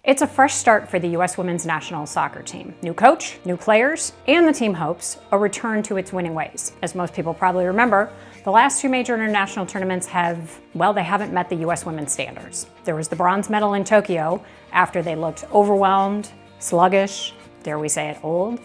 It's a fresh start for the U.S. women's national soccer team. New coach, new players, and the team hopes a return to its winning ways. As most people probably remember, the last two major international tournaments they haven't met the U.S. women's standards. There was the bronze medal in Tokyo after they looked overwhelmed, sluggish, dare we say it, old.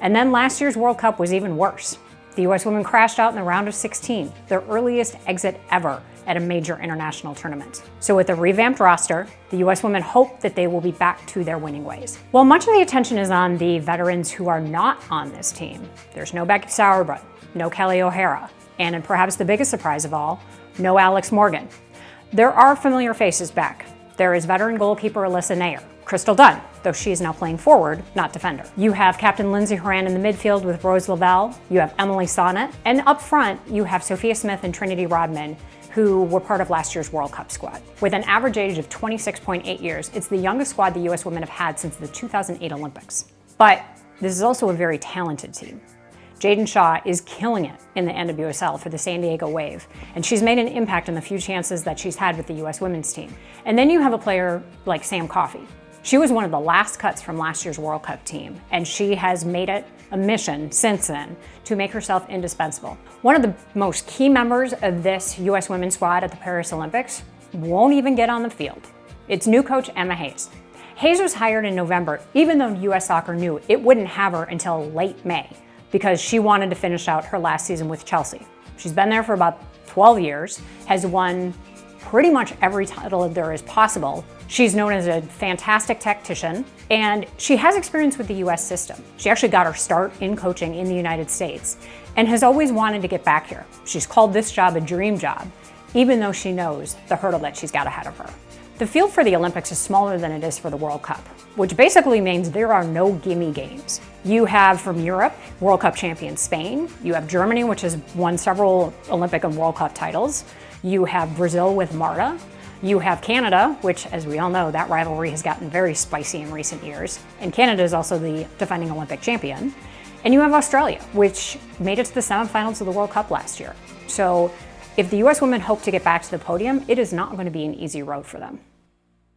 And then last year's World Cup was even worse. The U.S. women crashed out in the round of 16, their earliest exit ever at a major international tournament. So with a revamped roster, the U.S. women hope that they will be back to their winning ways. While much of the attention is on the veterans who are not on this team, there's no Becky Sauerbrunn, no Kelly O'Hara, and perhaps the biggest surprise of all, no Alex Morgan. There are familiar faces back. There is veteran goalkeeper Alyssa Naeher, Crystal Dunn, though she is now playing forward, not defender. You have Captain Lindsey Horan in the midfield with Rose Lavelle. You have Emily Sonnet. And up front, you have Sophia Smith and Trinity Rodman, who were part of last year's World Cup squad. With an average age of 26.8 years, it's the youngest squad the U.S. women have had since the 2008 Olympics. But this is also a very talented team. Jaedyn Shaw is killing it in the NWSL for the San Diego Wave, and she's made an impact in the few chances that she's had with the U.S. women's team. And then you have a player like Sam Coffey. She was one of the last cuts from last year's World Cup team, and she has made it a mission since then to make herself indispensable. One of the most key members of this U.S. women's squad at the Paris Olympics won't even get on the field. It's new coach Emma Hayes. Hayes was hired in November, even though U.S. Soccer knew it wouldn't have her until late May, because she wanted to finish out her last season with Chelsea. She's been there for about 12 years, has won pretty much every title there is possible. She's known as a fantastic tactician, and she has experience with the U.S. system. She actually got her start in coaching in the United States and has always wanted to get back here. She's called this job a dream job, even though she knows the hurdle that she's got ahead of her. The field for the Olympics is smaller than it is for the World Cup, which basically means there are no gimme games. You have from Europe, World Cup champion Spain. You have Germany, which has won several Olympic and World Cup titles. You have Brazil with Marta. You have Canada, which, as we all know, that rivalry has gotten very spicy in recent years. And Canada is also the defending Olympic champion. And you have Australia, which made it to the semifinals of the World Cup last year. So if the U.S. women hope to get back to the podium, it is not going to be an easy road for them.